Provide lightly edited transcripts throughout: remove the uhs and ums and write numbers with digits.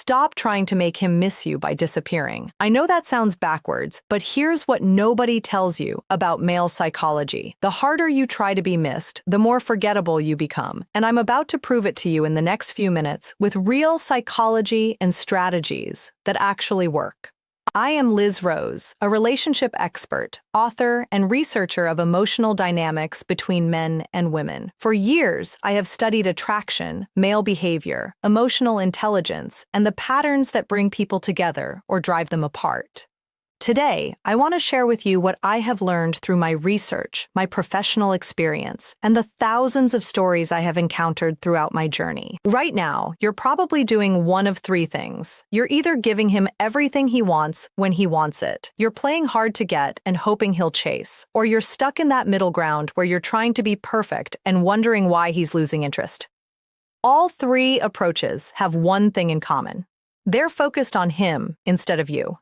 Stop trying to make him miss you by disappearing. I know that sounds backwards, but here's what nobody tells you about male psychology. The harder you try to be missed, the more forgettable you become. And I'm about to prove it to you in the next few minutes with real psychology and strategies that actually work. I am Liz Rose, a relationship expert, author, and researcher of emotional dynamics between men and women. For years, I have studied attraction, male behavior, emotional intelligence, and the patterns that bring people together or drive them apart. Today, I want to share with you what I have learned through my research, my professional experience, and the thousands of stories I have encountered throughout my journey. Right now, you're probably doing one of three things. You're either giving him everything he wants when he wants it, you're playing hard to get and hoping he'll chase, or you're stuck in that middle ground where you're trying to be perfect and wondering why he's losing interest. All three approaches have one thing in common. They're focused on him instead of you.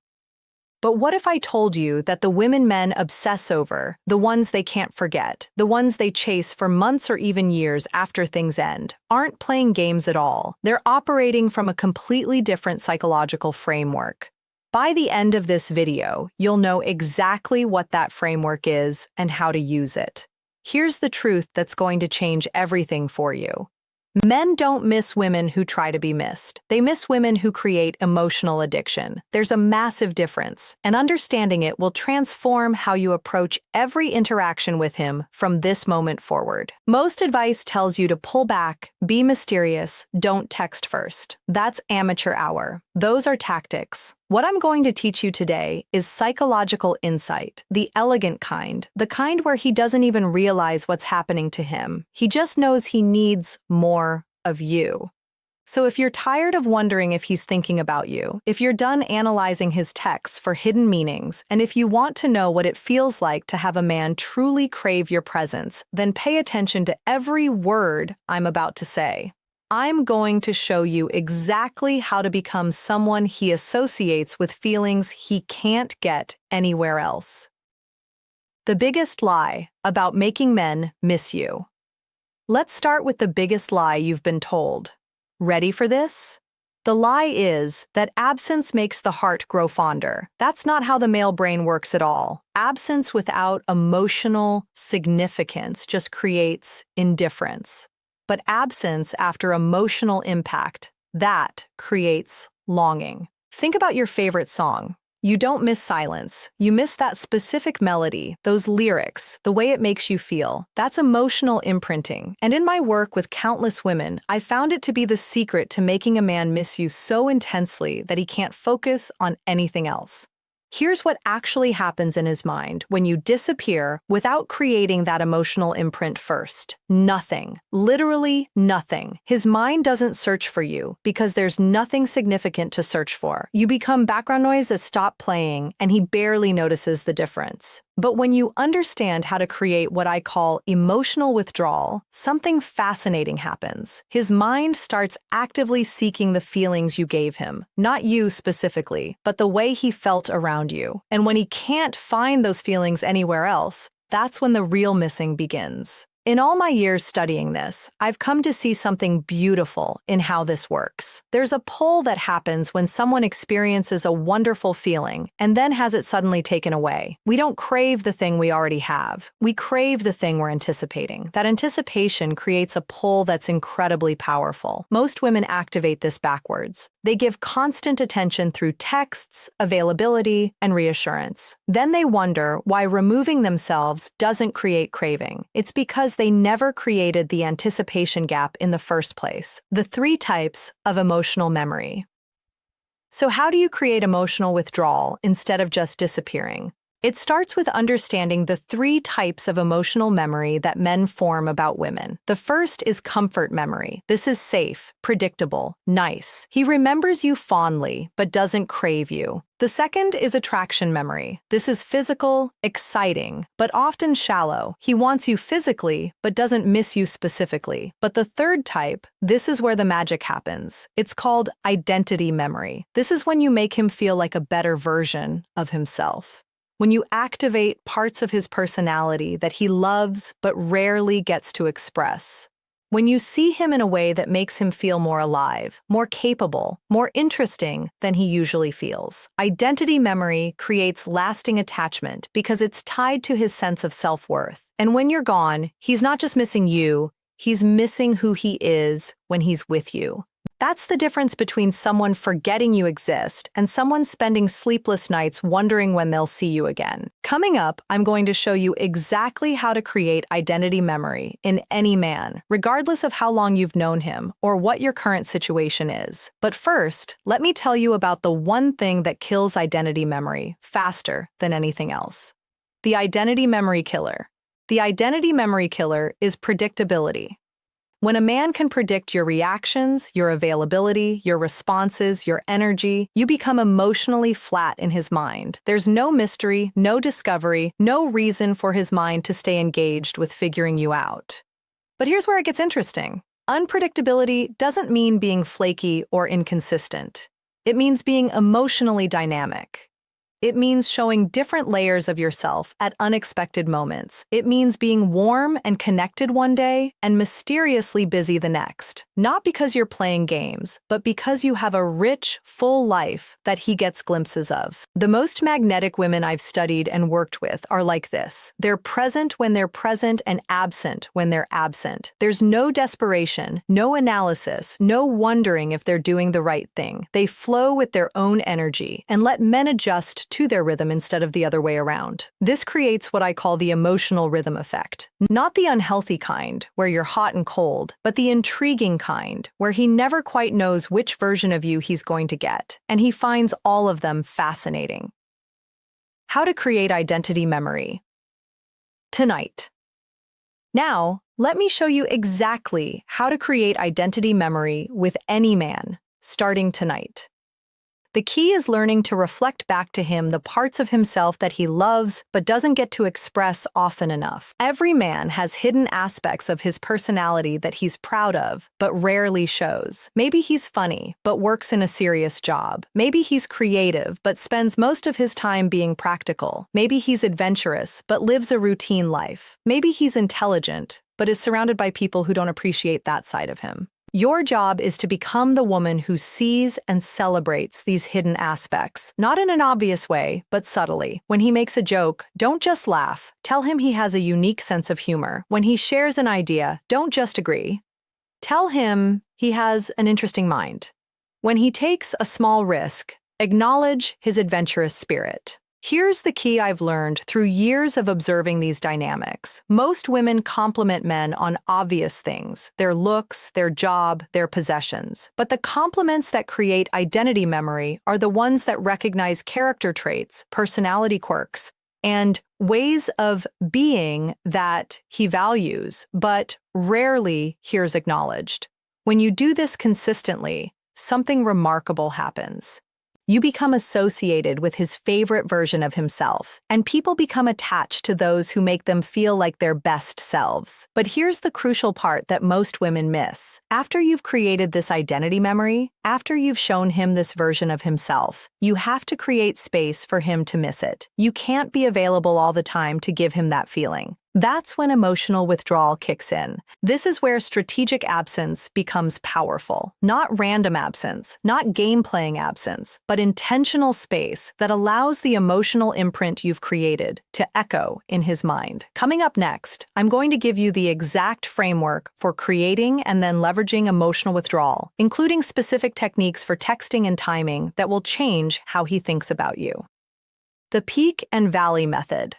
But what if I told you that the women men obsess over, the ones they can't forget, the ones they chase for months or even years after things end, aren't playing games at all? They're operating from a completely different psychological framework. By the end of this video, you'll know exactly what that framework is and how to use it. Here's the truth that's going to change everything for you. Men don't miss women who try to be missed. They miss women who create emotional addiction. There's a massive difference, and understanding it will transform how you approach every interaction with him from this moment forward. Most advice tells you to pull back, be mysterious, don't text first. That's amateur hour. Those are tactics. What I'm going to teach you today is psychological insight, the elegant kind, the kind where he doesn't even realize what's happening to him. He just knows he needs more of you. So if you're tired of wondering if he's thinking about you, if you're done analyzing his texts for hidden meanings, and if you want to know what it feels like to have a man truly crave your presence, then pay attention to every word I'm about to say. I'm going to show you exactly how to become someone he associates with feelings he can't get anywhere else. The biggest lie about making men miss you. Let's start with the biggest lie you've been told. Ready for this? The lie is that absence makes the heart grow fonder. That's not how the male brain works at all. Absence without emotional significance just creates indifference. But absence after emotional impact, that creates longing. Think about your favorite song. You don't miss silence. You miss that specific melody, those lyrics, the way it makes you feel. That's emotional imprinting. And in my work with countless women, I found it to be the secret to making a man miss you so intensely that he can't focus on anything else. Here's what actually happens in his mind when you disappear without creating that emotional imprint first. Nothing. Literally nothing. His mind doesn't search for you because there's nothing significant to search for. You become background noise that stopped playing, and he barely notices the difference. But when you understand how to create what I call emotional withdrawal, something fascinating happens. His mind starts actively seeking the feelings you gave him, not you specifically, but the way he felt around you. And when he can't find those feelings anywhere else, that's when the real missing begins. In all my years studying this, I've come to see something beautiful in how this works. There's a pull that happens when someone experiences a wonderful feeling and then has it suddenly taken away. We don't crave the thing we already have. We crave the thing we're anticipating. That anticipation creates a pull that's incredibly powerful. Most women activate this backwards. They give constant attention through texts, availability, and reassurance. Then they wonder why removing themselves doesn't create craving. It's because they never created the anticipation gap in the first place. The three types of emotional memory. So how do you create emotional withdrawal instead of just disappearing? It starts with understanding the three types of emotional memory that men form about women. The first is comfort memory. This is safe, predictable, nice. He remembers you fondly, but doesn't crave you. The second is attraction memory. This is physical, exciting, but often shallow. He wants you physically, but doesn't miss you specifically. But the third type, this is where the magic happens. It's called identity memory. This is when you make him feel like a better version of himself. When you activate parts of his personality that he loves but rarely gets to express. When you see him in a way that makes him feel more alive, more capable, more interesting than he usually feels. Identity memory creates lasting attachment because it's tied to his sense of self-worth. And when you're gone, he's not just missing you, he's missing who he is when he's with you. That's the difference between someone forgetting you exist and someone spending sleepless nights wondering when they'll see you again. Coming up, I'm going to show you exactly how to create identity memory in any man, regardless of how long you've known him or what your current situation is. But first, let me tell you about the one thing that kills identity memory faster than anything else. The identity memory killer. The identity memory killer is predictability. When a man can predict your reactions, your availability, your responses, your energy, you become emotionally flat in his mind. There's no mystery, no discovery, no reason for his mind to stay engaged with figuring you out. But here's where it gets interesting. Unpredictability doesn't mean being flaky or inconsistent. It means being emotionally dynamic. It means showing different layers of yourself at unexpected moments. It means being warm and connected one day and mysteriously busy the next. Not because you're playing games, but because you have a rich, full life that he gets glimpses of. The most magnetic women I've studied and worked with are like this. They're present when they're present and absent when they're absent. There's no desperation, no analysis, no wondering if they're doing the right thing. They flow with their own energy and let men adjust to their rhythm instead of the other way around. This creates what I call the emotional rhythm effect. Not the unhealthy kind, where you're hot and cold, but the intriguing kind, where he never quite knows which version of you he's going to get, and he finds all of them fascinating. How to create identity memory. Tonight. Now, let me show you exactly how to create identity memory with any man, starting tonight. The key is learning to reflect back to him the parts of himself that he loves but doesn't get to express often enough. Every man has hidden aspects of his personality that he's proud of but rarely shows. Maybe he's funny but works in a serious job. Maybe he's creative but spends most of his time being practical. Maybe he's adventurous but lives a routine life. Maybe he's intelligent but is surrounded by people who don't appreciate that side of him. Your job is to become the woman who sees and celebrates these hidden aspects, not in an obvious way, but subtly. When he makes a joke, don't just laugh. Tell him he has a unique sense of humor. When he shares an idea, don't just agree. Tell him he has an interesting mind. When he takes a small risk, acknowledge his adventurous spirit. Here's the key I've learned through years of observing these dynamics. Most women compliment men on obvious things, their looks, their job, their possessions. But the compliments that create identity memory are the ones that recognize character traits, personality quirks, and ways of being that he values, but rarely hears acknowledged. When you do this consistently, something remarkable happens. You become associated with his favorite version of himself, and people become attached to those who make them feel like their best selves. But here's the crucial part that most women miss. After you've created this identity memory, after you've shown him this version of himself, you have to create space for him to miss it. You can't be available all the time to give him that feeling. That's when emotional withdrawal kicks in. This is where strategic absence becomes powerful. Not random absence, not game-playing absence, but intentional space that allows the emotional imprint you've created to echo in his mind. Coming up next, I'm going to give you the exact framework for creating and then leveraging emotional withdrawal, including specific techniques for texting and timing that will change how he thinks about you. The peak and valley method.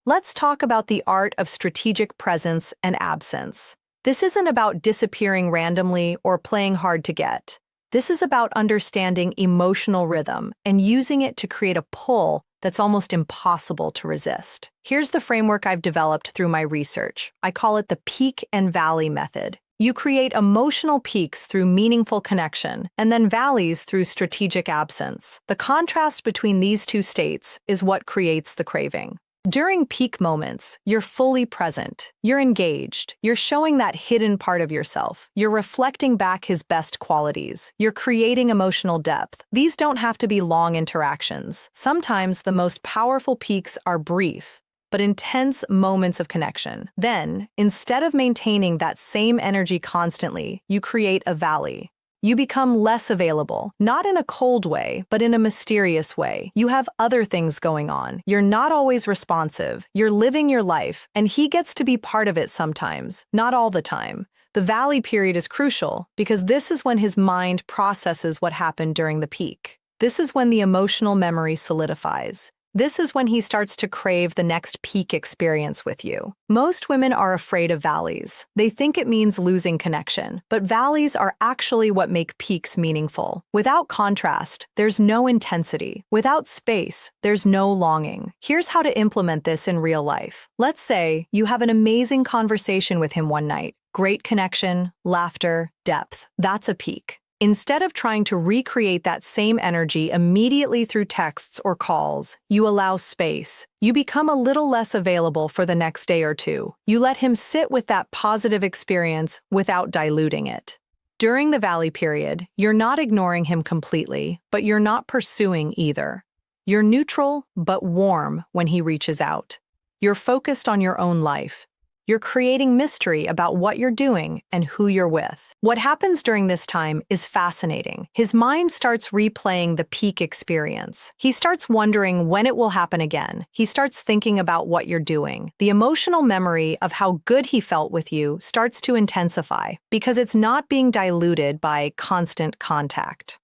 Let's talk about the art of strategic presence and absence. This isn't about disappearing randomly or playing hard to get. This is about understanding emotional rhythm and using it to create a pull that's almost impossible to resist. Here's the framework I've developed through my research. I call it the peak and valley method. You create emotional peaks through meaningful connection, and then valleys through strategic absence. The contrast between these two states is what creates the craving. During peak moments, you're fully present, you're engaged, you're showing that hidden part of yourself, you're reflecting back his best qualities, you're creating emotional depth. These don't have to be long interactions. Sometimes the most powerful peaks are brief, but intense moments of connection. Then, instead of maintaining that same energy constantly, you create a valley. You become less available, not in a cold way, but in a mysterious way. You have other things going on. You're not always responsive. You're living your life, and he gets to be part of it sometimes, not all the time. The valley period is crucial because this is when his mind processes what happened during the peak. This is when the emotional memory solidifies. This is when he starts to crave the next peak experience with you. Most women are afraid of valleys. They think it means losing connection, but valleys are actually what make peaks meaningful. Without contrast, there's no intensity. Without space, there's no longing. Here's how to implement this in real life. Let's say you have an amazing conversation with him one night. Great connection, laughter, depth. That's a peak. Instead of trying to recreate that same energy immediately through texts or calls, you allow space. You become a little less available for the next day or two. You let him sit with that positive experience without diluting it. During the valley period, you're not ignoring him completely, but you're not pursuing either. You're neutral but warm when he reaches out. You're focused on your own life. You're creating mystery about what you're doing and who you're with. What happens during this time is fascinating. His mind starts replaying the peak experience. He starts wondering when it will happen again. He starts thinking about what you're doing. The emotional memory of how good he felt with you starts to intensify because it's not being diluted by constant contact.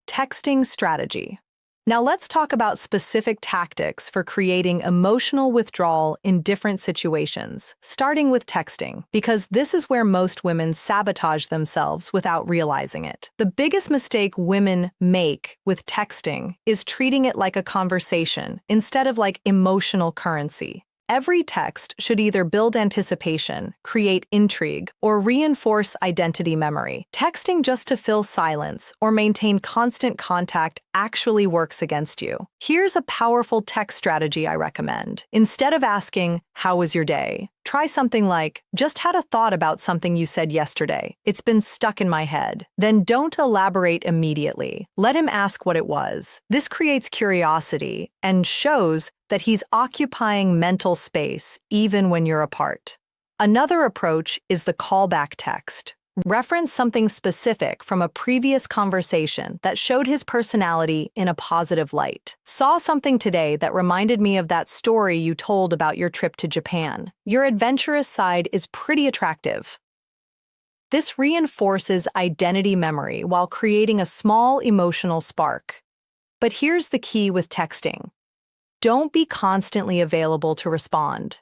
Texting strategy. Now let's talk about specific tactics for creating emotional withdrawal in different situations, starting with texting, because this is where most women sabotage themselves without realizing it. The biggest mistake women make with texting is treating it like a conversation instead of like emotional currency. Every text should either build anticipation, create intrigue, or reinforce identity memory. Texting just to fill silence or maintain constant contact actually works against you. Here's a powerful text strategy I recommend. Instead of asking, "How was your day?" try something like, "Just had a thought about something you said yesterday. It's been stuck in my head." Then don't elaborate immediately. Let him ask what it was. This creates curiosity and shows that he's occupying mental space even when you're apart. Another approach is the callback text. Reference something specific from a previous conversation that showed his personality in a positive light. Saw something today that reminded me of that story you told about your trip to Japan. Your adventurous side is pretty attractive. This reinforces identity memory while creating a small emotional spark. But here's the key with texting. Don't be constantly available to respond.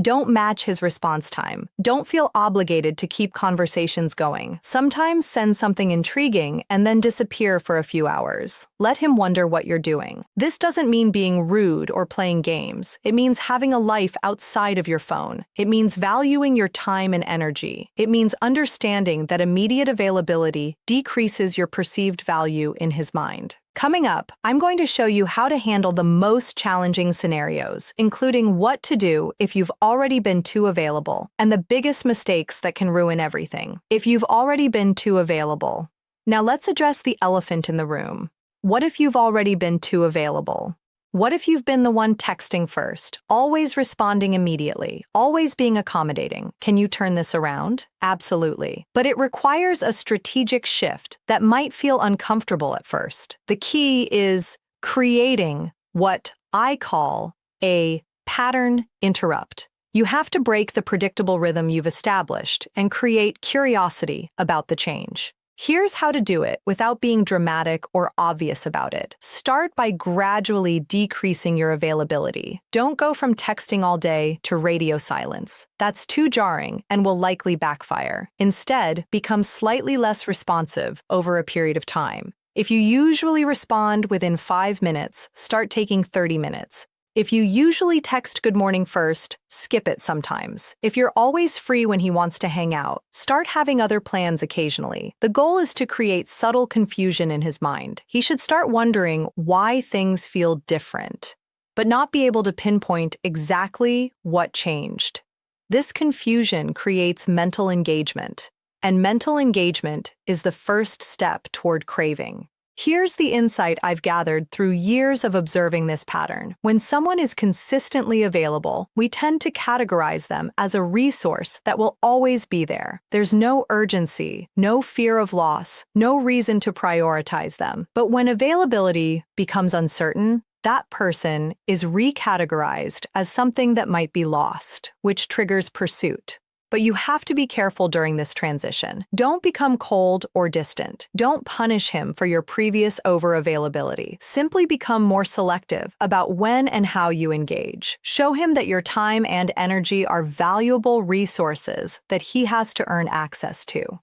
Don't match his response time. Don't feel obligated to keep conversations going. Sometimes send something intriguing and then disappear for a few hours. Let him wonder what you're doing. This doesn't mean being rude or playing games. It means having a life outside of your phone. It means valuing your time and energy. It means understanding that immediate availability decreases your perceived value in his mind. Coming up, I'm going to show you how to handle the most challenging scenarios, including what to do if you've already been too available, and the biggest mistakes that can ruin everything. If you've already been too available. Now let's address the elephant in the room. What if you've already been too available? What if you've been the one texting first, always responding immediately, always being accommodating? Can you turn this around? Absolutely. But it requires a strategic shift that might feel uncomfortable at first. The key is creating what I call a pattern interrupt. You have to break the predictable rhythm you've established and create curiosity about the change. Here's how to do it without being dramatic or obvious about it. Start by gradually decreasing your availability. Don't go from texting all day to radio silence. That's too jarring and will likely backfire. Instead, become slightly less responsive over a period of time. If you usually respond within 5 minutes, start taking 30 minutes. If you usually text good morning first, skip it sometimes. If you're always free when he wants to hang out, start having other plans occasionally. The goal is to create subtle confusion in his mind. He should start wondering why things feel different, but not be able to pinpoint exactly what changed. This confusion creates mental engagement, and mental engagement is the first step toward craving. Here's the insight I've gathered through years of observing this pattern. When someone is consistently available, we tend to categorize them as a resource that will always be there. There's no urgency, no fear of loss, no reason to prioritize them. But when availability becomes uncertain, that person is recategorized as something that might be lost, which triggers pursuit. But you have to be careful during this transition. Don't become cold or distant. Don't punish him for your previous over-availability. Simply become more selective about when and how you engage. Show him that your time and energy are valuable resources that he has to earn access to.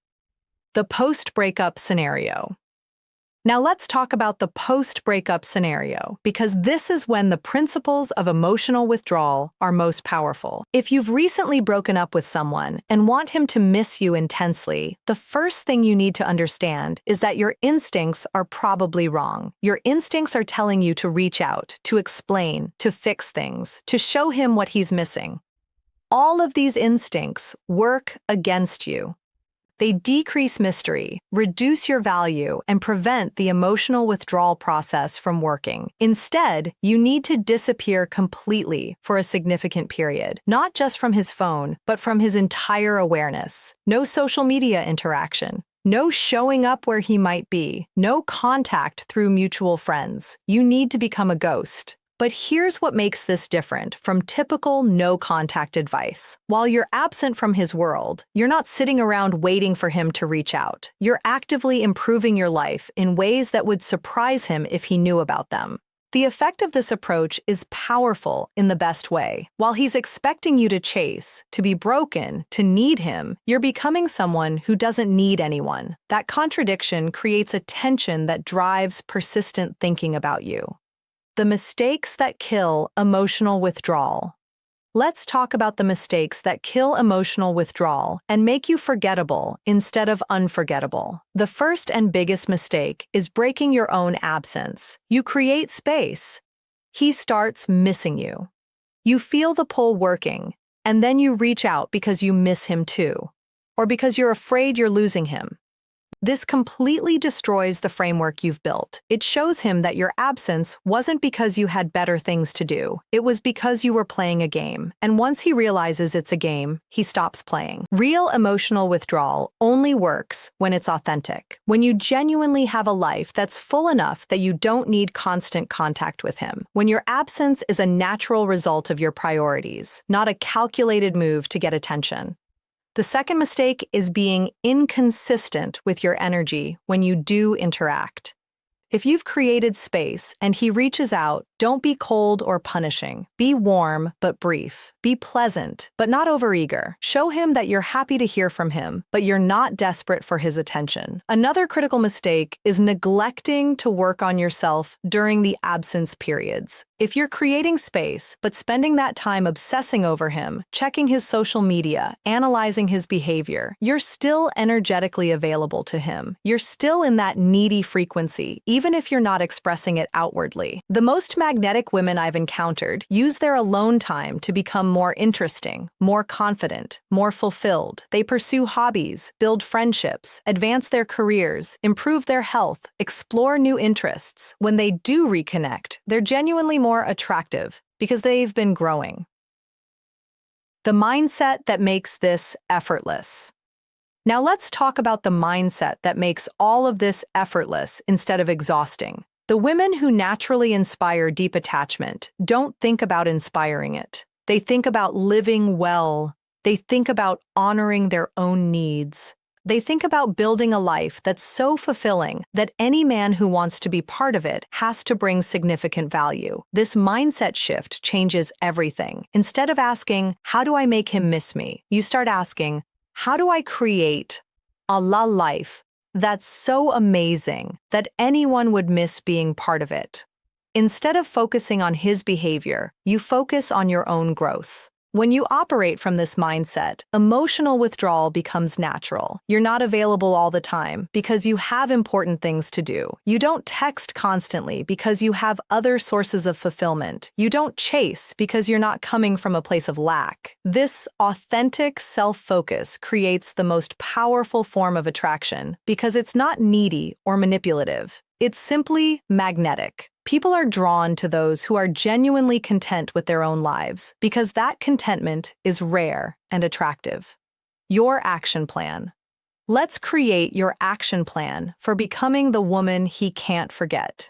The post-breakup scenario. Now let's talk about the post-breakup scenario, because this is when the principles of emotional withdrawal are most powerful. If you've recently broken up with someone and want him to miss you intensely, the first thing you need to understand is that your instincts are probably wrong. Your instincts are telling you to reach out, to explain, to fix things, to show him what he's missing. All of these instincts work against you. They decrease mystery, reduce your value, and prevent the emotional withdrawal process from working. Instead, you need to disappear completely for a significant period, not just from his phone, but from his entire awareness. No social media interaction. No showing up where he might be. No contact through mutual friends. You need to become a ghost. But here's what makes this different from typical no-contact advice. While you're absent from his world, you're not sitting around waiting for him to reach out. You're actively improving your life in ways that would surprise him if he knew about them. The effect of this approach is powerful in the best way. While he's expecting you to chase, to be broken, to need him, you're becoming someone who doesn't need anyone. That contradiction creates a tension that drives persistent thinking about you. The mistakes that kill emotional withdrawal. Let's talk about the mistakes that kill emotional withdrawal and make you forgettable instead of unforgettable. The first and biggest mistake is breaking your own absence. You create space. He starts missing you. You feel the pull working, and then you reach out because you miss him too, or because you're afraid you're losing him. This completely destroys the framework you've built. It shows him that your absence wasn't because you had better things to do. It was because you were playing a game. And once he realizes it's a game, he stops playing. Real emotional withdrawal only works when it's authentic, when you genuinely have a life that's full enough that you don't need constant contact with him, when your absence is a natural result of your priorities, not a calculated move to get attention. The second mistake is being inconsistent with your energy when you do interact. If you've created space and he reaches out, don't be cold or punishing. Be warm but brief. Be pleasant but not overeager. Show him that you're happy to hear from him, but you're not desperate for his attention. Another critical mistake is neglecting to work on yourself during the absence periods. If you're creating space, but spending that time obsessing over him, checking his social media, analyzing his behavior, you're still energetically available to him. You're still in that needy frequency, even if you're not expressing it outwardly. The most magnetic women I've encountered use their alone time to become more interesting, more confident, more fulfilled. They pursue hobbies, build friendships, advance their careers, improve their health, explore new interests. When they do reconnect, they're genuinely more attractive because they've been growing. The mindset that makes this effortless. Now let's talk about the mindset that makes all of this effortless instead of exhausting. The women who naturally inspire deep attachment don't think about inspiring it. They think about living well. They think about honoring their own needs. They think about building a life that's so fulfilling that any man who wants to be part of it has to bring significant value. This mindset shift changes everything. Instead of asking, how do I make him miss me? You start asking, how do I create a life that's so amazing that anyone would miss being part of it? Instead of focusing on his behavior, you focus on your own growth. When you operate from this mindset, emotional withdrawal becomes natural. You're not available all the time because you have important things to do. You don't text constantly because you have other sources of fulfillment. You don't chase because you're not coming from a place of lack. This authentic self-focus creates the most powerful form of attraction because it's not needy or manipulative. It's simply magnetic. People are drawn to those who are genuinely content with their own lives because that contentment is rare and attractive. Your action plan. Let's create your action plan for becoming the woman he can't forget.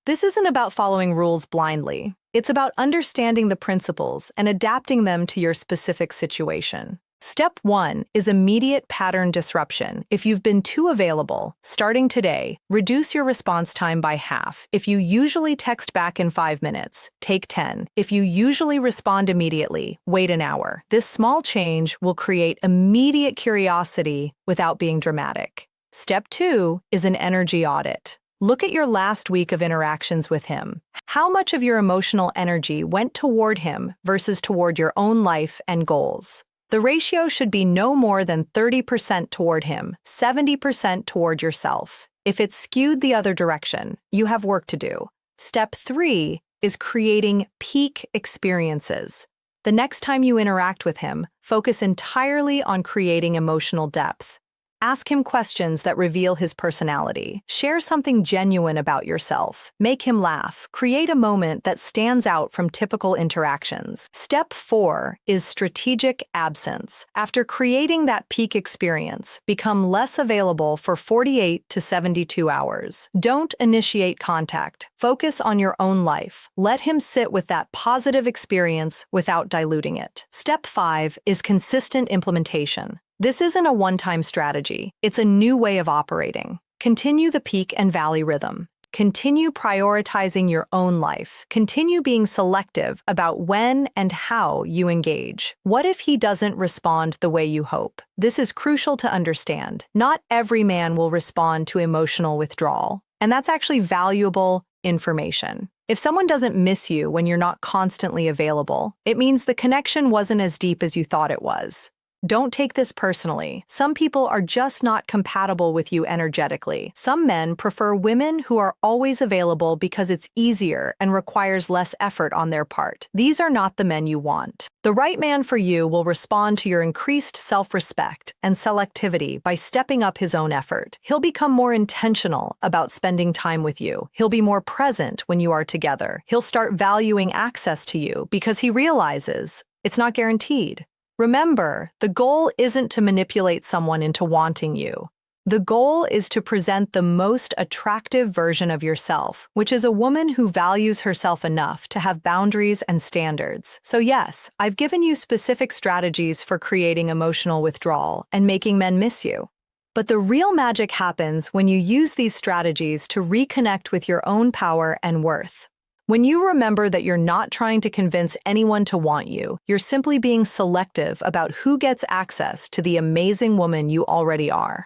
This isn't about following rules blindly. It's about understanding the principles and adapting them to your specific situation. Step 1 is immediate pattern disruption. If you've been too available, starting today, reduce your response time by half. If you usually text back in 5 minutes, take 10. If you usually respond immediately, wait an hour. This small change will create immediate curiosity without being dramatic. Step 2 is an energy audit. Look at your last week of interactions with him. How much of your emotional energy went toward him versus toward your own life and goals? The ratio should be no more than 30% toward him, 70% toward yourself. If it's skewed the other direction, you have work to do. Step 3 is creating peak experiences. The next time you interact with him, focus entirely on creating emotional depth. Ask him questions that reveal his personality. Share something genuine about yourself. Make him laugh. Create a moment that stands out from typical interactions. Step 4 is strategic absence. After creating that peak experience, become less available for 48 to 72 hours. Don't initiate contact. Focus on your own life. Let him sit with that positive experience without diluting it. Step 5 is consistent implementation. This isn't a one-time strategy. It's a new way of operating. Continue the peak and valley rhythm. Continue prioritizing your own life. Continue being selective about when and how you engage. What if he doesn't respond the way you hope? This is crucial to understand. Not every man will respond to emotional withdrawal, and that's actually valuable information. If someone doesn't miss you when you're not constantly available, it means the connection wasn't as deep as you thought it was. Don't take this personally. Some people are just not compatible with you energetically. Some men prefer women who are always available because it's easier and requires less effort on their part. These are not the men you want. The right man for you will respond to your increased self-respect and selectivity by stepping up his own effort. He'll become more intentional about spending time with you. He'll be more present when you are together. He'll start valuing access to you because he realizes it's not guaranteed. Remember, the goal isn't to manipulate someone into wanting you. The goal is to present the most attractive version of yourself, which is a woman who values herself enough to have boundaries and standards. So yes, I've given you specific strategies for creating emotional withdrawal and making men miss you. But the real magic happens when you use these strategies to reconnect with your own power and worth. When you remember that you're not trying to convince anyone to want you, you're simply being selective about who gets access to the amazing woman you already are.